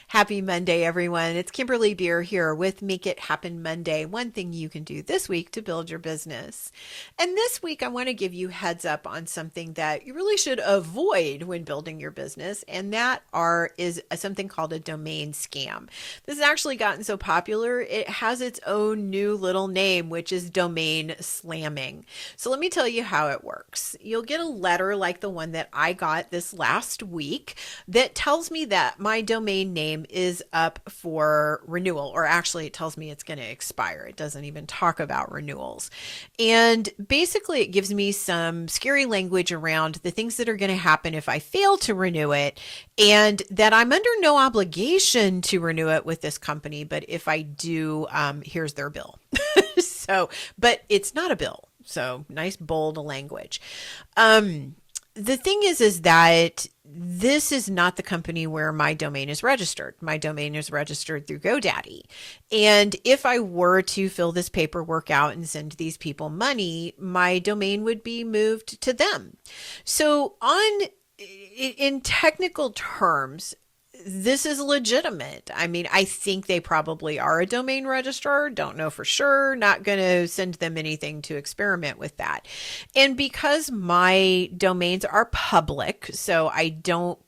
Happy Monday, everyone. It's Kimberly Beer here with Make It Happen Monday. One thing you can do this week to build your business. And this week, I want to give you heads up on something that you really should avoid when building your business, and that is something called a domain scam. This has actually gotten so popular, it has its own new little name, which is domain slamming. So let me tell you how it works. You'll get a letter like the one that I got this last week that tells me that my domain name is up for renewal, or actually it tells me it's going to expire. It doesn't even talk about renewals. And basically it gives me some scary language around the things that are going to happen if I fail to renew it, and that I'm under no obligation to renew it with this company. But if I do, here's their bill. But it's not a bill. So nice, bold language. The thing is that this is not the company where my domain is registered. My domain is registered through GoDaddy. And if I were to fill this paperwork out and send these people money, my domain would be moved to them. So in technical terms, this is legitimate. I mean, I think they probably are a domain registrar. Don't know for sure. Not going to send them anything to experiment with that. And because my domains are public, so I don't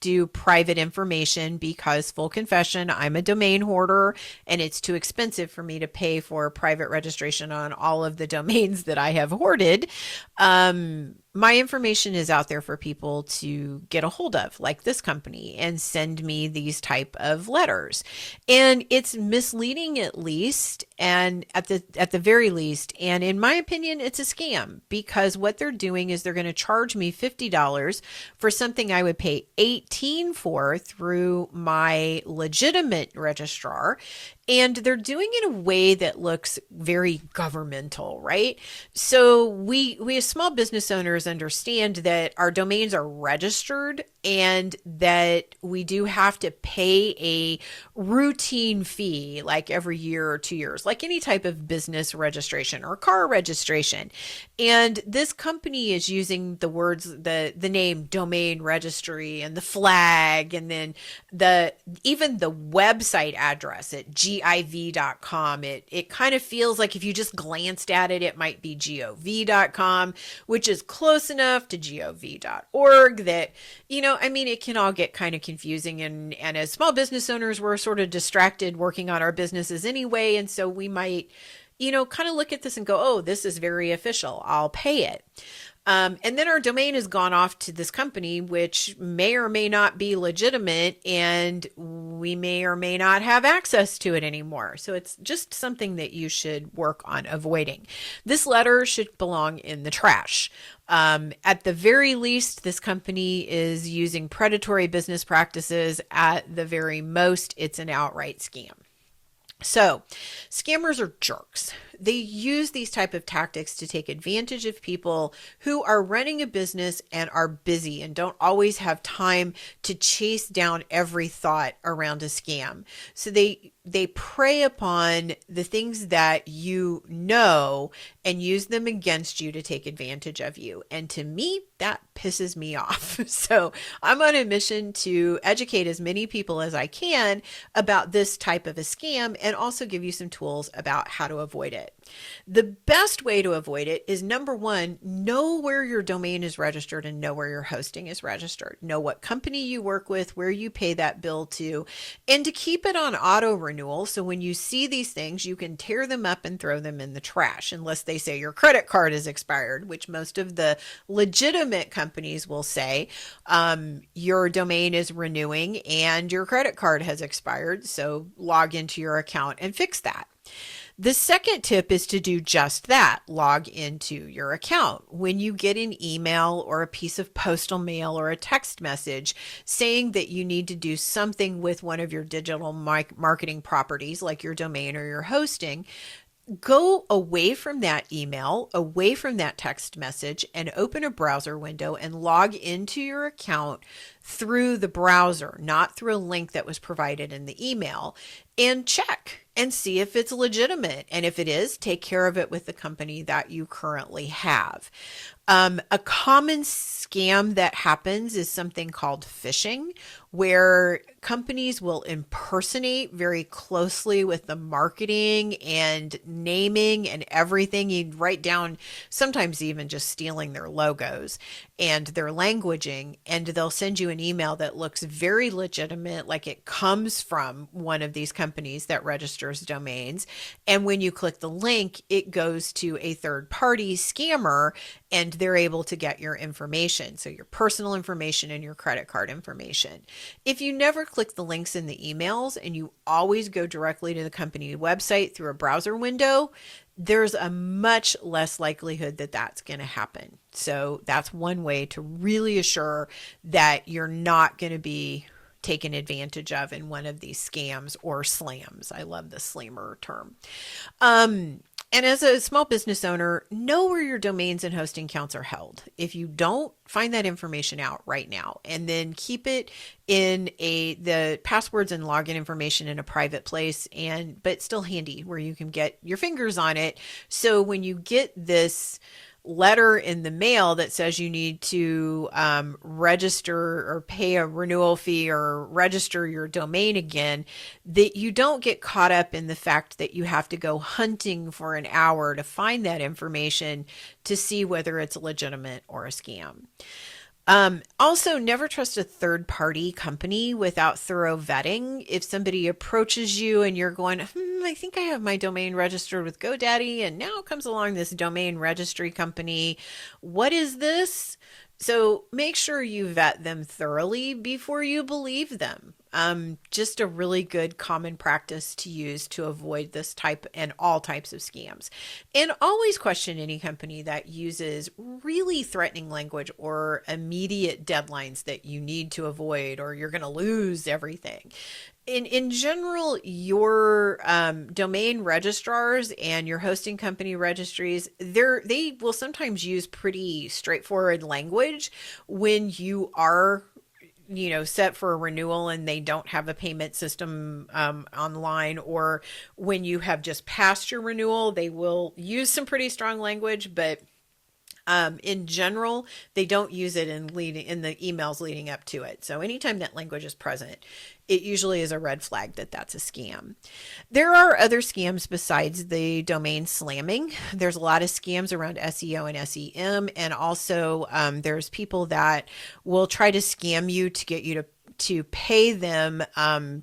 do private information, because full confession, I'm a domain hoarder and it's too expensive for me to pay for private registration on all of the domains that I have hoarded. My information is out there for people to get a hold of, like this company, and send me these type of letters. And it's misleading, at least, and at the very least. And in my opinion, it's a scam, because what they're doing is they're going to charge me $50 for something I would pay $18 for through my legitimate registrar. And they're doing it in a way that looks very governmental, right? So we as small business owners understand that our domains are registered and that we do have to pay a routine fee, like every year or 2 years, like any type of business registration or car registration. And this company is using the words, the name Domain Registry and the flag, and then even the website address at giv.com. It kind of feels like if you just glanced at it, it might be gov.com, which is close enough to gov.org that, I mean, it can all get kind of confusing. And as small business owners, we're sort of distracted working on our businesses anyway. And so we might, kind of look at this and go, oh, this is very official. I'll pay it. And then our domain has gone off to this company, which may or may not be legitimate, and we may or may not have access to it anymore. So it's just something that you should work on avoiding. This letter should belong in the trash. At the very least, this company is using predatory business practices. At the very most, it's an outright scam. So scammers are jerks. They use these type of tactics to take advantage of people who are running a business and are busy and don't always have time to chase down every thought around a scam. So they prey upon the things that you know and use them against you to take advantage of you. And to me, that pisses me off. So I'm on a mission to educate as many people as I can about this type of a scam, and also give you some tools about how to avoid it. The best way to avoid it is, number one, know where your domain is registered and know where your hosting is registered. Know what company you work with, where you pay that bill to, and to keep it on auto renewal. So when you see these things, you can tear them up and throw them in the trash, unless they say your credit card is expired, which most of the legitimate companies will say. Your domain is renewing and your credit card has expired. So log into your account and fix that. The second tip is to do just that. Log into your account. When you get an email or a piece of postal mail or a text message saying that you need to do something with one of your digital marketing properties, like your domain or your hosting, go away from that email, away from that text message, and open a browser window and log into your account through the browser, not through a link that was provided in the email, and check and see if it's legitimate. And if it is, take care of it with the company that you currently have. A common scam that happens is something called phishing, where companies will impersonate very closely with the marketing and naming and everything. You write down, sometimes even just stealing their logos and their languaging, and they'll send you an email that looks very legitimate, like it comes from one of these companies that registers domains. And when you click the link, it goes to a third party scammer and they're able to get your information. So your personal information and your credit card information. If you never click the links in the emails and you always go directly to the company website through a browser window, there's a much less likelihood that that's going to happen. So that's one way to really assure that you're not going to be taken advantage of in one of these scams or slams. I love the slammer term. And as a small business owner, know where your domains and hosting accounts are held. If you don't, find that information out right now and then keep it in the passwords and login information in a private place, but still handy where you can get your fingers on it. So when you get this letter in the mail that says you need to register or pay a renewal fee or register your domain again, that you don't get caught up in the fact that you have to go hunting for an hour to find that information to see whether it's legitimate or a scam. Also, never trust a third party company without thorough vetting. If somebody approaches you and you're going, I think I have my domain registered with GoDaddy, and now comes along this domain registry company. What is this? So make sure you vet them thoroughly before you believe them. Just a really good common practice to use to avoid this type and all types of scams. And always question any company that uses really threatening language or immediate deadlines that you need to avoid or you're going to lose everything. In general, your domain registrars and your hosting company registries, they will sometimes use pretty straightforward language when you are set for a renewal and they don't have a payment system online, or when you have just passed your renewal, they will use some pretty strong language, but in general, they don't use it in the emails leading up to it. So anytime that language is present, it usually is a red flag that that's a scam. There are other scams besides the domain slamming. There's a lot of scams around SEO and SEM, and also there's people that will try to scam you to get you to pay them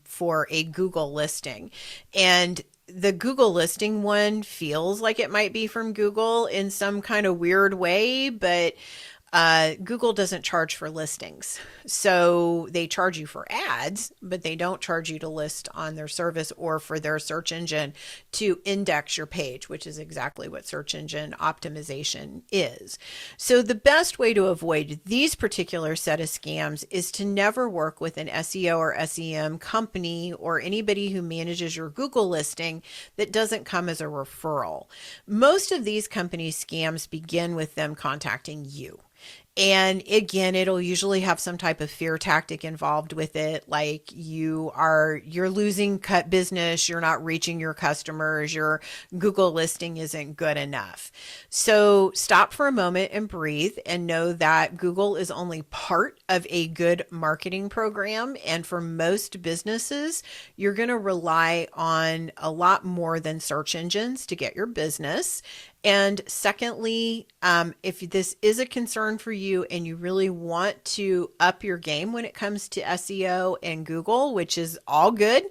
for a Google listing. And the Google listing one feels like it might be from Google in some kind of weird way, but Google doesn't charge for listings. So they charge you for ads, but they don't charge you to list on their service or for their search engine to index your page, which is exactly what search engine optimization is. So the best way to avoid these particular set of scams is to never work with an SEO or SEM company or anybody who manages your Google listing that doesn't come as a referral. Most of these companies' scams begin with them contacting you. And again, it'll usually have some type of fear tactic involved with it, like you're losing cut business, you're not reaching your customers, your Google listing isn't good enough. So stop for a moment and breathe and know that Google is only part of a good marketing program. And for most businesses, you're going to rely on a lot more than search engines to get your business. And secondly, if this is a concern for you and you really want to up your game when it comes to SEO and Google, which is all good,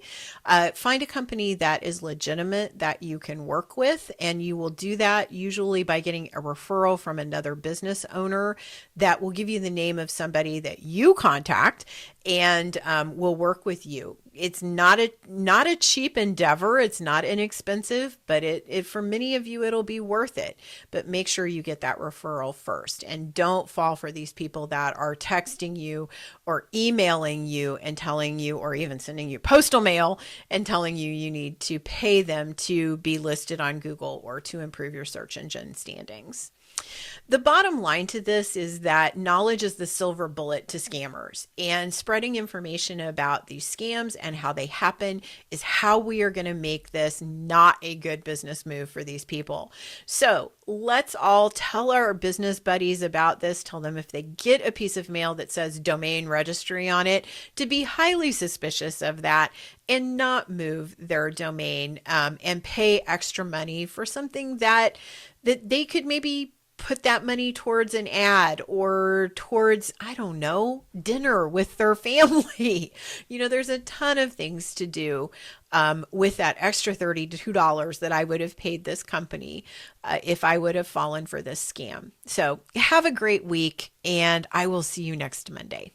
find a company that is legitimate that you can work with. And you will do that usually by getting a referral from another business owner that will give you the name of somebody that you contact and will work with you. It's not a cheap endeavor. It's not inexpensive, but it for many of you, it'll be worth it. But make sure you get that referral first and don't fall for these people that are texting you or emailing you and telling you, or even sending you postal mail and telling you you need to pay them to be listed on Google or to improve your search engine standings. The bottom line to this is that knowledge is the silver bullet to scammers, and spreading information about these scams and how they happen is how we are going to make this not a good business move for these people. So let's all tell our business buddies about this. Tell them if they get a piece of mail that says Domain Registry on it to be highly suspicious of that and not move their domain, and pay extra money for something that they could maybe put that money towards an ad or towards, I don't know, dinner with their family. There's a ton of things to do with that extra $32 that I would have paid this company if I would have fallen for this scam. So have a great week, and I will see you next Monday.